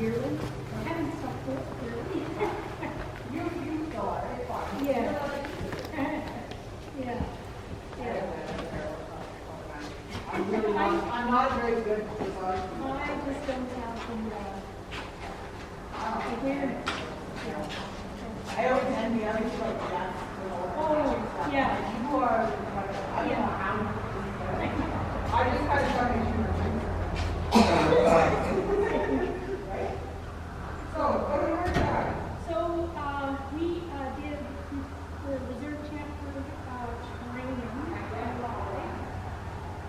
yearly. I haven't stopped it yearly. You still are, it's fine. Yeah. Yeah. I'm not very good at this. I just don't have the awareness. I always envy other people like that. Oh, yeah. You are, I don't know how many. I just kind of started you. Right? So, what do we work on? So, we did the reserve chapter training in Raleigh,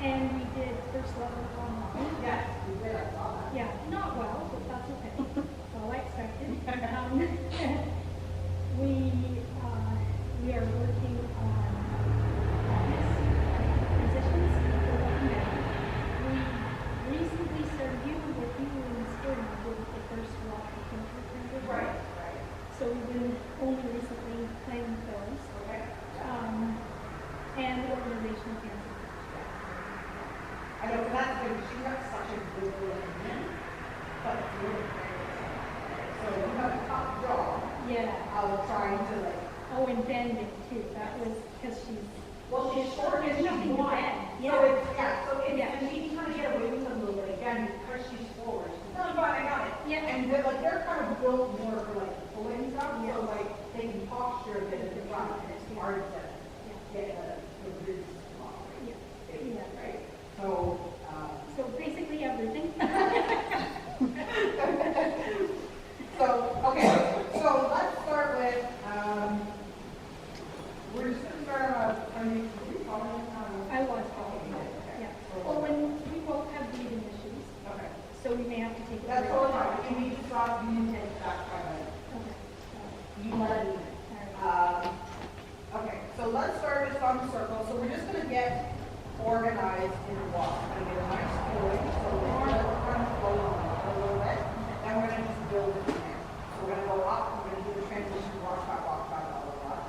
and we did first level online. Yes, we did, I saw that. Yeah, not well, but that's okay. That's all I expected. We are working on positions for looking at. We recently started dealing with you in the spring with the first rock of country transition. Right. So we've been only recently playing with those. Okay. And organizational cancer. I know, but that's good. She got such a good opinion, but it's really great. So you have a tough job. Yeah. Of trying to like. Oh, and bending too. That was because she's. Well, she's short and There's she's nothing to wide. bend. So it's, yeah, so it's, Yeah. and she's trying to get away with them a little bit again because she's forward. She's no, but I got it. Yeah. And they're kind of built more for like pulling stuff, so like they can posture a bit at the front, and it's hard to get the ribs off. Yeah. Yeah. Right? So, So basically everything. so, okay, so let's start with, we're just going to start on I was following that. Yeah. Well, when we both have breathing issues, Okay. so we may have to take a That's break. all right. You need to stop, you need to take it back 5 minutes. Okay. You let it in. Okay, so let's start this on the circle. So we're just going to get organized in a walk. We're going to get a nice flowing. So we're going to kind of flow on a little bit. And we're going to just build it from there. So we're going to go up. We're going to do the transition, walk, blah, blah, blah.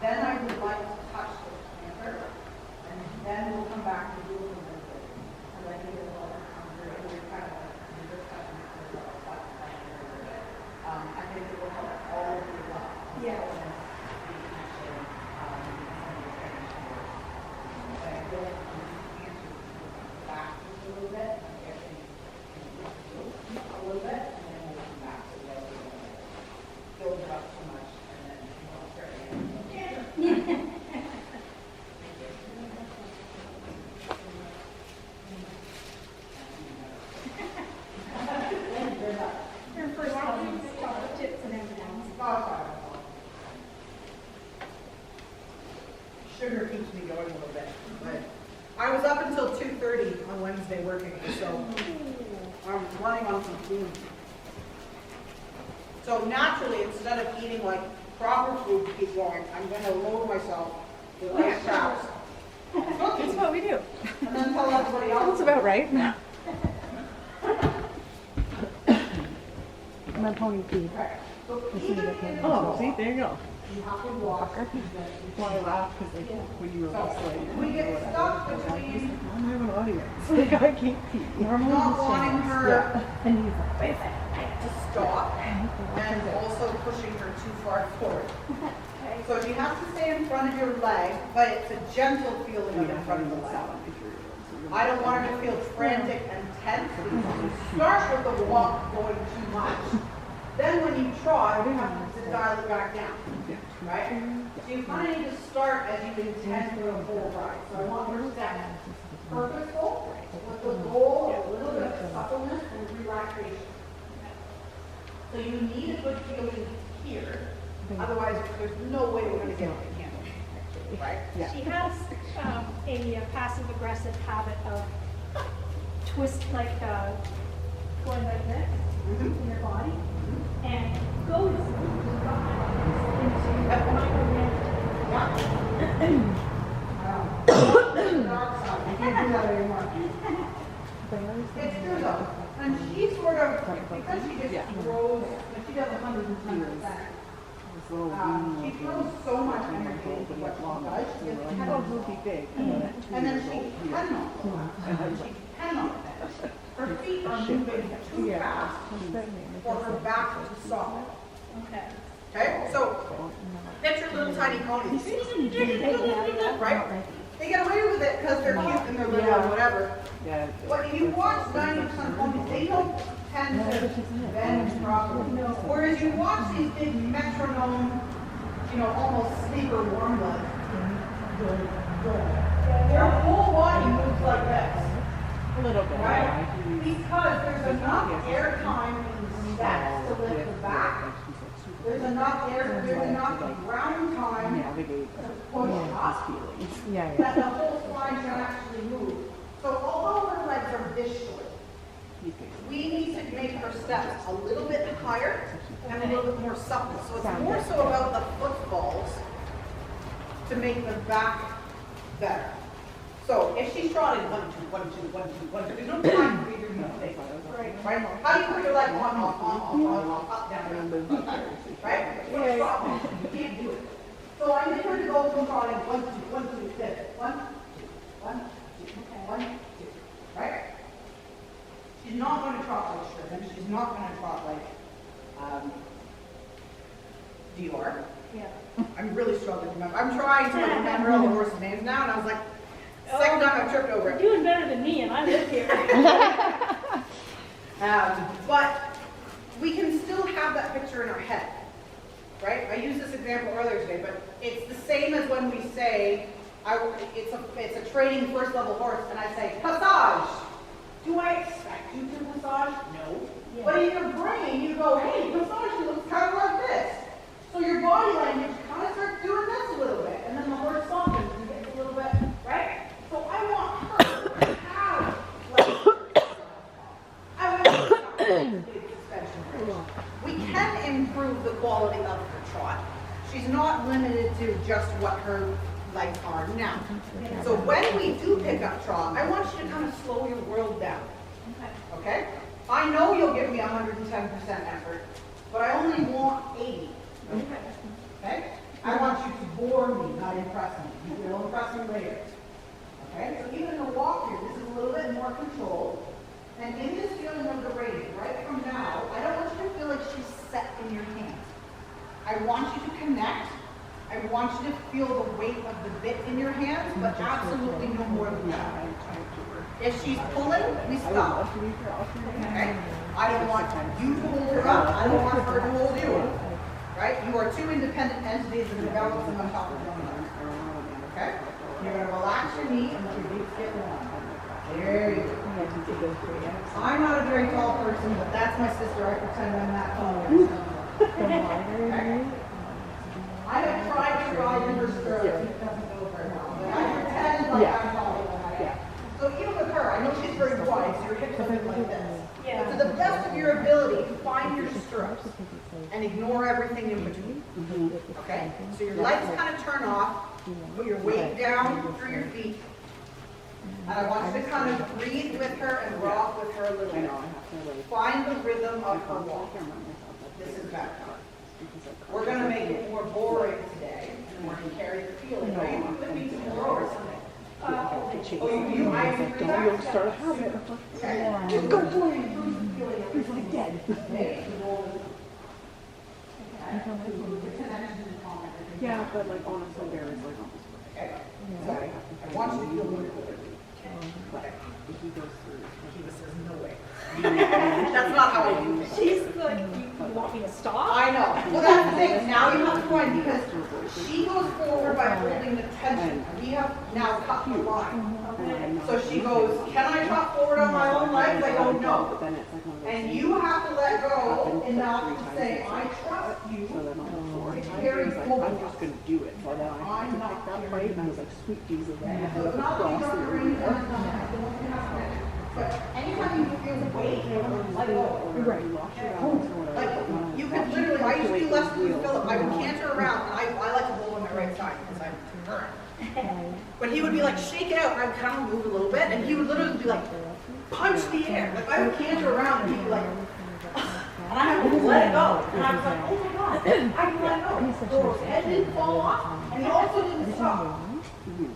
Then I would like to touch the planter. And then we'll come back to do a little bit. And then you will come through. And we're kind of, you're just touching it for a little bit. I think it will help all of you up. Yeah. Your first cousins, chocolate chips and M&Ms. Sugar keeps me going a little bit, but I was up until 2:30 on Wednesday working, so I'm running on some food. So naturally, instead of eating like proper food to keep going, I'm going to load myself with ice chops, cookies, That's what we do. and then tell everybody else. That's about right. My pony feed. Right. So even in the Oh, see, there you go. you have to walk. Well, I laughed because when you were So we get stuck between I'm having an audience. Like, I can't keep. Normally not he's wanting famous. her Yeah. And he's like, wait a second. to stop and also pushing her too far forward. So she has to stay in front of your leg, but it's a gentle feeling of in front of the leg. I don't want her to feel frantic and tense. Start with the walk going too much. Then when you trot, you have to dial it back down, right? So you kind of need to start as you intend for a full ride. So I want her to step purposeful with the goal of a little bit of suppleness and relaxation. So you need a good feeling here. Otherwise, there's no way we're going to get it to handle, right? Yeah. She has a passive-aggressive habit of going like this in her body and goes into I can't do that anymore. It's true though. And she sort of, because she just throws, she does 110%. She throws so much energy into what she does. She gets How kind will be big? and then she cannot. She cannot. Her feet feet are moving too fast for her back to stop. Okay. Okay, so picture little tiny ponies, right? They get away with it because they're cute and they're little or whatever. Yeah. But if you watch 90% ponies, they don't tend to bend properly. Whereas you watch these big metronome, almost sleeper warm blood, their whole body moves like this. A little bit. Right? Because there's enough air time in the steps to lift the back. There's enough ground time Navigate to push up Yeah, that the whole spine can actually move. So although her legs are this short, we need to make her steps a little bit higher and a little bit more supple. So it's more so about the footfalls to make the back better. So if she's trotting 1, 2, 1, 2, 1, 2, 1, 2, there's no time for your mistake. Right? How do you put your leg on, up, down, right? You can't do it. So I need her to go from trotting 1, 2, 1, 2, 5, 1, 2, 1, 2, 1, 2, right? She's not going to trot like Sherman. She's not going to trot like Dior. Yeah. I'm really struggling to remember. I'm trying to remember all the horses' names now, and I was like, second time I've tripped over You're it. doing better than me, and I live here. But we can still have that picture in our head, right? I used this example earlier today, but it's the same as when we say, it's a training first level horse, and I say, passage. Do I expect you to passage? No. Yeah. But in your brain, you go, hey, passage looks kind of like this. So your body language kind of starts doing this a little bit, and then the horse softens and gets a little bit, right? So I want her to have, I want her to have suspension bridge. We can improve the quality of her trot. She's not limited to just what her legs are now. So when we do pick up trot, I want you to kind of slow your world down. Okay? I know you'll give me 110% effort, but I only want 80. Okay? I want you to bore me, not impress me. You will impress me later. Okay? So even in the walk here, this is a little bit more controlled. And in this feeling of the raise, right from now, I don't want you to feel like she's set in your hands. I want you to connect. I want you to feel the weight of the bit in your hands, but absolutely no more than that. If she's pulling, we stop. Okay? I don't want you to hold her up. I don't want her to hold you. Right? You are two independent entities that are balancing on top of one another. Okay? You're going to relax your knee and let your glutes get long. There you go. I'm not a very tall person, but that's my sister. I pretend I'm that tall. Okay? I have tried to ride in her stirrups. It doesn't go very well. But I pretend like I'm taller than I am. So even with her, I know she's very wide, so your hips are like this. Yeah. But to the best of your ability, find your stirrups and ignore everything in between. Okay? So your legs kind of turn off, put your weight down through your feet. And I want you to kind of breathe with her and rock with her a little bit. Find the rhythm of her walk. This is better. We're going to make it more boring today, and we're going to carry the feeling. Right? You could be tomorrow or something. You'll start a habit. Just go for it. He's like dead. Yeah, but like honestly, there is like almost. Okay. So I want you to feel really good. But if he goes through, He says, no way. That's not how I do it. She's like, you want me to stop? I know. Well, that's the thing. Now you have to find, because she goes forward by holding the tension. We have now cut the line. So she goes, can I trot forward on my own legs? I go, no. And you have to let go enough to say, I trust you. It's very cool. I'm just going to do it. So then I had to pick that fight, and I was like, sweet Jesus. So it's not that you don't bring it down. But anytime you feel weight, let go. Right. Like, you could literally, I used to do lessons with Philip, I would canter around, and I like to hold on my right side, because I'm turn. But he would be like, shake it out, and I would kind of move a little bit, and he would literally be like, punch the air. Like, I would canter around, and he'd be like, and I had to let it go. And I was like, oh my God, I can let it go. So his head didn't fall off, and he also didn't stop.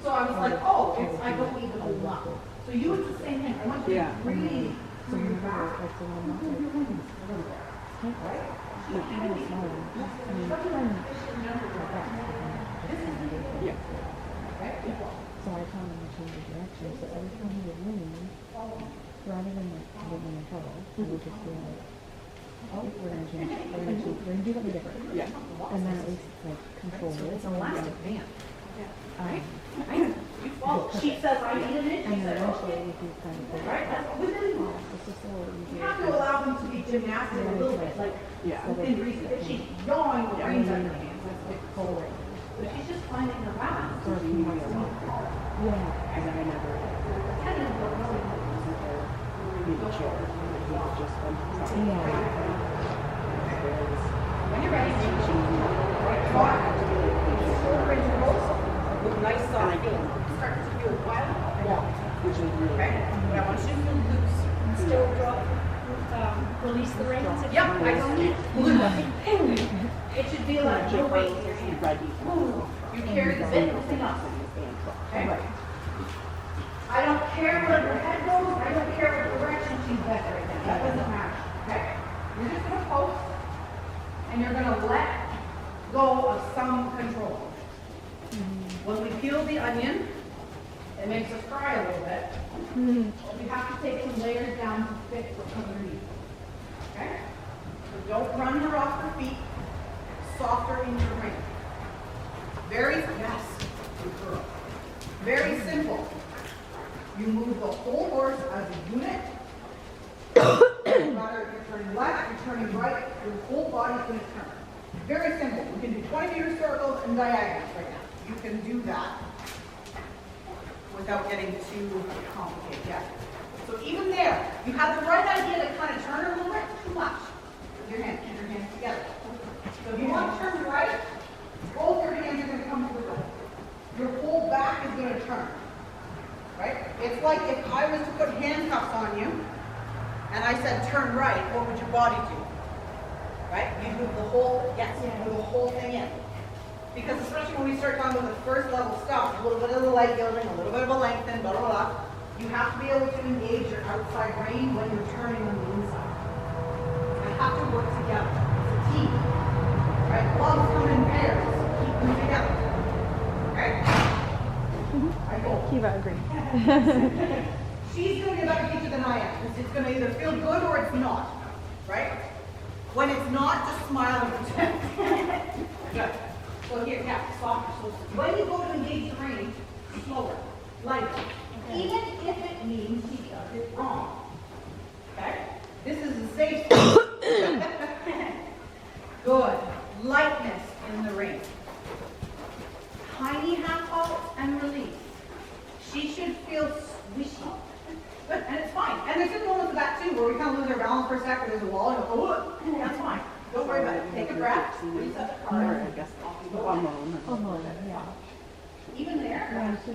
So I was like, oh, I don't need to hold up. So you do the same thing. I want you to breathe through your back. so I'm not like, can't go. But even a small one, I mean, like that. Yeah. So I told him to change the direction, so every time he would lean, rather than like get me in trouble, he would just be like, oh, we're gonna change it, we're gonna do something different. Yeah. And then at least it's like controlled. It's an elastic band. She says I need an And then eventually we do kind of figure Right, it that's out. within, It's just a little you easier. have to allow them to be gymnastic a little bit, like, Yeah. within reason. If she's yawing the reins on her hands, that's a bit Pull cold. it. But she's just finding the balance. Or if he wants to. Yeah. And then I never need to chair. He would just been sorry. Yeah. When you're ready, walk. Over into rolls. With nice soft feet. Start to feel wild. Which is really Okay? But I want you to feel loose. still drop, release the reins. if Yep, you I want. It should be like no weight in your hand. ready. You carry the bit lifting up. Okay? I don't care where her head goes, I don't care what direction she's at right now, that doesn't matter, okay? You're just gonna post, and you're gonna let go of some control. When we peel the onion, it makes us cry a little bit. We have to take some layers down to fit what's underneath. Okay? So don't run her off her feet, softer in your ring. Yes, good girl. Very simple. You move the whole horse as a unit. Rather, you're turning left, you're turning right, your whole body's going to turn. Very simple. We can do 20-meter circles and diagonals right now. You can do that without getting too complicated. Yeah. So even there, you have the right idea to kind of turn her a little bit too much. With your hands, keep your hands together. So if you want to turn right, both your hands are going to come to the right. Your whole back is going to turn. Right? It's like if I was to put handcuffs on you and I said turn right, what would your body do? Right? You move the whole, move the whole thing in. Because especially when we start talking about the first level stuff, a little bit of the leg building, a little bit of a lengthen, blah, blah, blah, you have to be able to engage your outside rein when you're turning on the inside. They have to work together. It's a team. Right? Gloves come in pairs. Keep them together. Okay? I go. Keva agreed. She's going to be a better teacher than I am, because it's going to either feel good or it's not, right? When it's not, just smile and pretend. Good. So here, softer. So when you go to engage the rein, slower, lighter, even if it means he does it wrong. Okay? This is a safe spot. Good. Lightness in the rein. Tiny half halts and release. She should feel swishy. Good, and it's fine. And there's just moments of that too, where we kind of lose our balance for a second, there's a wall, and go, oh, that's fine. Don't worry about it. Take a breath, reset the Or card. I guess hormone. Almost, yeah. Even there, Yeah, she's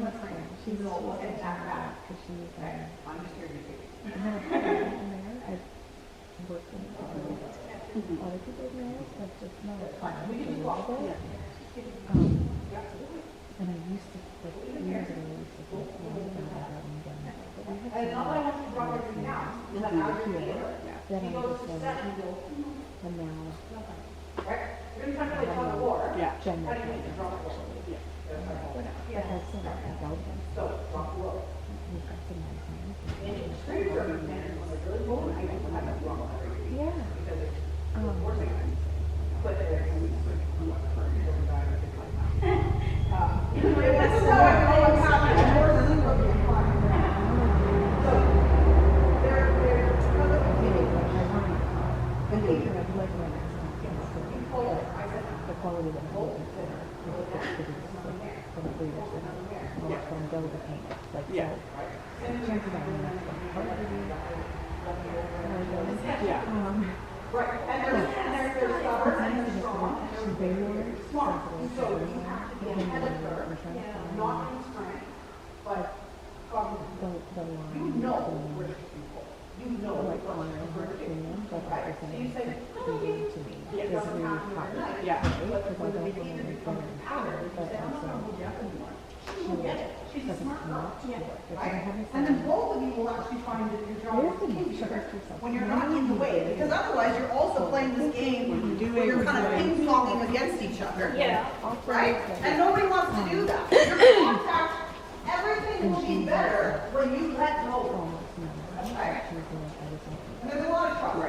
she's a little bit back. because she's I'm just here to do it. and then I in there, I worked in other people's nails, like just not a ton, a little bit. And I used to, like years ago, I used to think, well, I'm gonna have that one done. But we had And all I want to drop everything down is that out of here. then He I goes just to went, set and go, and now right? You're going to talk about tug of war. Yeah. How do you make the drop it? but I still got that golden. So, drop low. We've got some nice hands. And in extreme circumstances, when they're really low, I don't have that drop. Yeah. Because it's forcing them. But they're this is how I know what's happening. Horses is what you're fine. So, they're because of the behavior of control. I said, The quality that I hold is better. From the breeders that are from go to paint. Like, Yeah. so, chances are I'm not going to part of it. Yeah. right, and there's stubborn and there's strong. She's very Smart. sensitive. So you have to be ahead of her, not in strength, but The line, you know where to be pulled. You know like where honor and to be between them, but at the So you same say, time, oh, treating to me is really hard. Yeah. Because I don't want to be better, but also, she will get it. She she's a smart girl. Yeah. Right? And then both of you will actually find that your job is easier when you're not in the way, because otherwise you're also playing this game where you're kind of ping-ponging against each other. Yeah. Right? And nobody wants to do that. Your contact, everything will be better when you let go. Right? And there's a lot of trouble.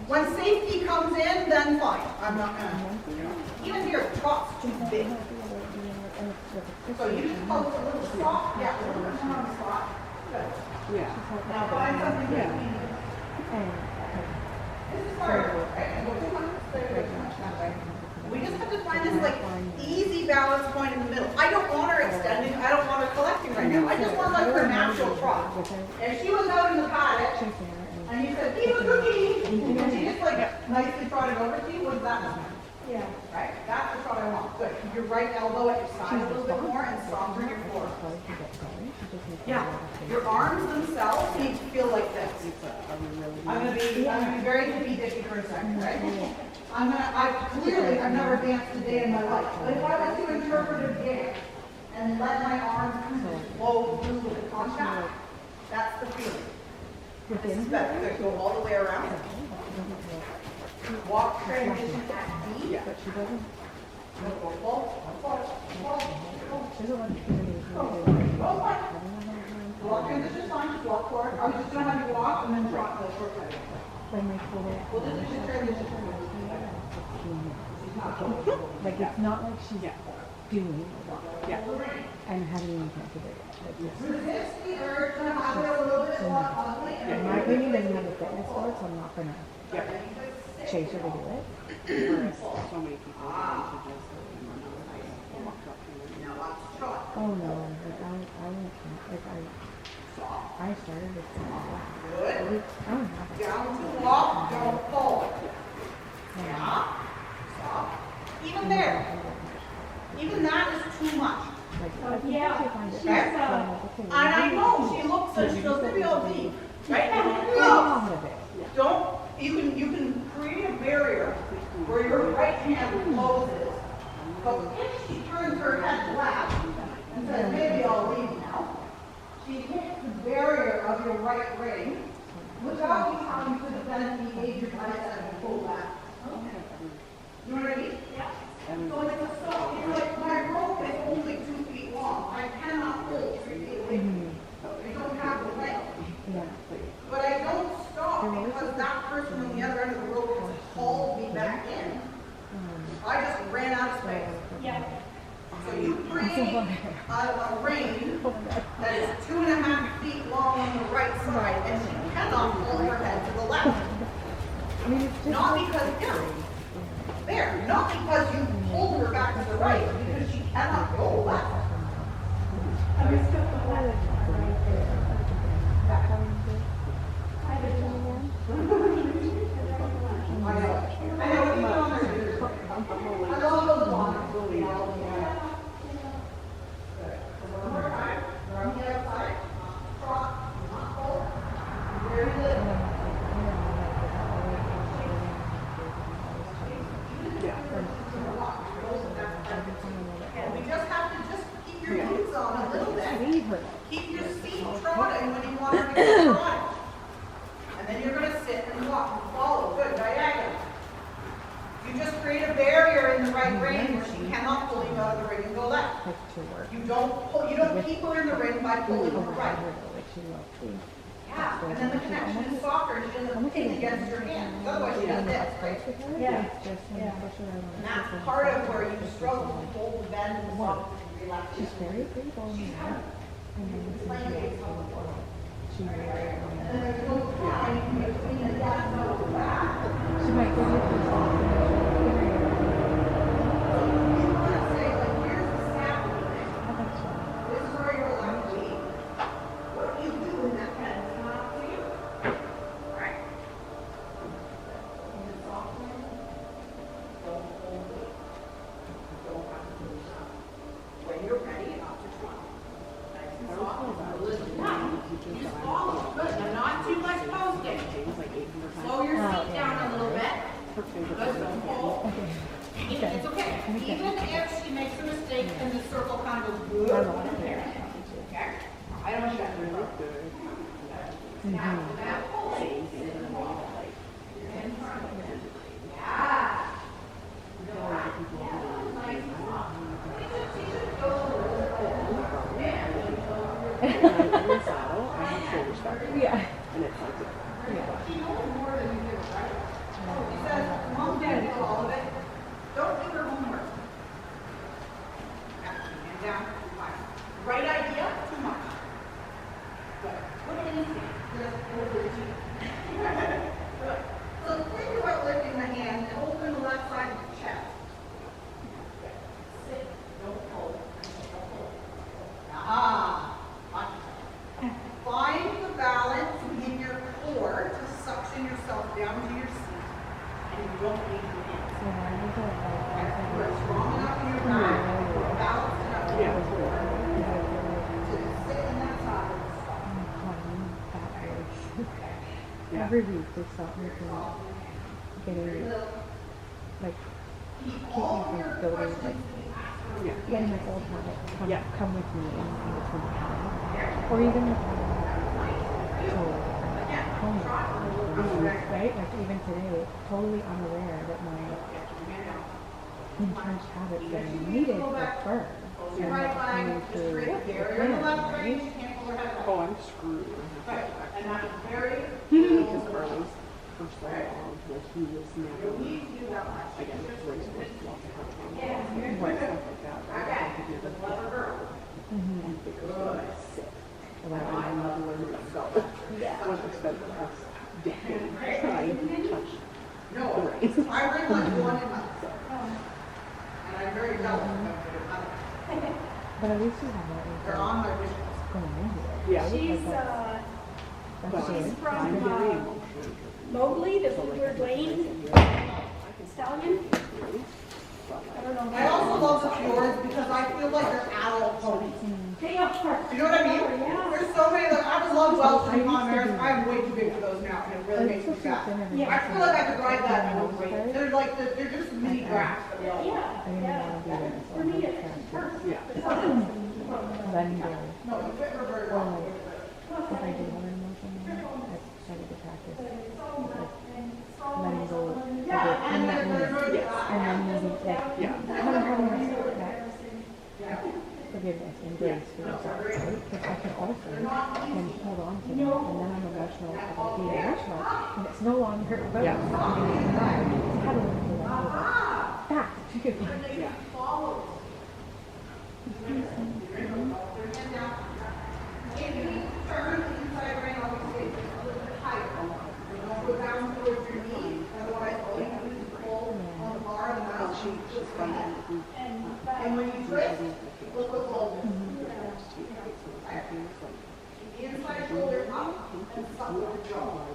When safety comes in, then fine. I'm not gonna. Even here, the trot's too big. So you just post a little spot. Yeah, a little spot. Good. Yeah. Now find something that we need. This is hard. We just have to find this like easy balance point in the middle. I don't want her extending. I don't want her collecting right now. I just want like her natural trot. If she was out in the paddock and you said, "Eat a cookie," and she just like nicely trotted over to you, what does that mean? Yeah. Right? That's the trot I want. Good. Keep your right elbow at your side a little bit more and soften your core. Yeah. Your arms themselves need to feel like this. I'm gonna be very hippy dippy for a second, right? I've never danced a day in my life. But if I was to interpret a dance and let my arms kind of flow through with the contact, that's the feeling. This is better. Good. Go all the way around. Walk transition at B. But she doesn't. Go full. She doesn't want to Walk transition is fine. Just walk forward. I was just gonna have you walk and then trot the short side. like my full. Well, this is just transition. Like it's not like she's doing Yeah. and haven't even connected it yet. Resist the urge to have it a little bit more ugly. In my opinion, doesn't have a fitness for it, so I'm not gonna chase her to do it. Whereas so many people want to just walk up and Now watch the trot. Oh no, like I won't, like I started with Good. I don't have it. Down to walk, don't fall. Yeah. Stop. Even there. Even that is too much. Like, I think Yeah. she finds it. She's, So I'm like, okay, And I know she looks like she goes to be all deep. Right? a No. lot of it. Don't, you can create a barrier where your right hand closes. But if she turns her head left and says, maybe I'll leave now, she hits the barrier of your right ring without you having to then engage your bicep and pull back. You know what I mean? Yeah. So it's a stop. It's like my rope is only 2 feet long. I cannot pull 3 feet away from you. I don't have the length. Yeah. But I don't stop because that person on the other end of the rope has hauled me back in. I just ran out of space. Yeah. So you create a ring that is 2.5 feet long on the right side, and she cannot pull her head to the left. I mean, it's just Not because, there, not because you pulled her back to the right, because she cannot go left. I just got the whole right there. I know. I know what you want her to do. I love those bonds. Good. One more time. We're on the outside. Trot. Not pull. Very little. And we just have to just keep your boots on a little bit. leave her. Keep your feet trotting when you want her to get trotting. And then you're going to sit and walk and follow. Good, diagonal. You just create a barrier in the right ring where she cannot pull you out of the ring and go left. Like to work. You don't keep her in the ring by pulling her right. Like she will too. Yeah, and then the connection is softer and she doesn't pin against your hand. Otherwise she does this, right? Yeah. It's just when Yeah. I push her, I want And to that's sit part there. of where you struggle to hold the bend and the soft and relax. She's very stable in that. And then it's Playing like, games on the floor. she And there's no time in between the depth and the back. she might give you the soft and then she'll figure it out. You want to say, like, here's the snap of the thing. I think so. This is where you're left to be. What you do in that pen is not up to you. Right? And the soft one, don't hold it. You don't have to do that. When you're ready, up to 20. Nice and soft. Listen, you just follow. Good. Now, not too much posting. Like 800 times. Slow your feet down a little bit. Her favorite Good. Don't pull. Okay. It's okay. Even if she makes a mistake and the circle kind of goes good. Okay? I don't check. Really good. Same thing. In the saddle, I have shoulder structure. Yeah. And it's like, He says, Mom, Dad, do all of it. Don't do her homework. And down, fine. Right idea, too much. Good. What do you think? Just overachieve. Good. So think about lifting the hand and open the left side of the chest. Sit. Don't pull. Don't pull. Aha. Find the balance in your core to suction yourself down to your seat. And you don't need to in. So why was it like, You're strong enough in your back, you're balanced enough in your core to sit in that side of the spot. Yeah. Every week they stop me from getting, like, keep me from building, like, getting my old habits come with me in between times. Or even with right? Like even today, totally unaware that my entrenched habits that I needed for birth Your right leg is straight there. You're in the left range, you can't pull your head oh, back. I'm screwed. Right. And that's very Because Carlos, for so long, like he was never, again, it's race was lots of hard time. Right. Stuff like that. Right? I could do the and because he was sick. And I never learned to go. I was spent the past decade trying to touch No, the reins. I bring like one in myself. And I'm very jealous of them. But at least you have that They're on my wish list. going into it. Yeah. She's, That's she's good. from, I'm very emotional. Mowgli, the Fluid Lane stallion. I don't know. I also love the fjords because I feel like they're adult ponies. They are. Do you know what I mean? Yeah. There's so many, like, I would love Welsh and Conmares. I'm way too big for those now, and it really makes me sad. I feel like I could ride that in one way. They're like, they're just mini grass. Yeah, I didn't yeah. want to be there. For me, it's perfect. Yeah. Letting go. No, you fit her very Or well. like, if I do have an emotion, I started to practice like, letting go of it in that moment. And then maybe like having that forgiveness and grace for yourself, right? Because I can also then hold on to that, and then I'm emotional about being emotional, and it's no longer about being alive. It's how to let go of that. Yeah. If you turn the inside ring, obviously it's a little bit higher. Don't go down towards your knee, otherwise all you do is pull on the bar and the mouth. She's from And when you twist, look what's holding. Inside shoulder up and suck with the jaw.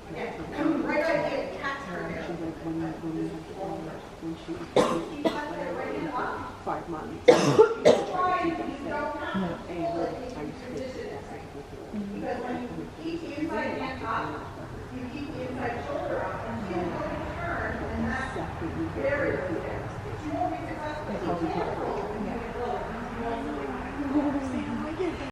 Again, right idea, catch her here. She's like, when she was Keep that right hand up. 5 months. Try if you don't have And I used to get because when you keep the inside hand up, you keep the inside shoulder up, and she's going to turn, and that's very good. She won't be successful.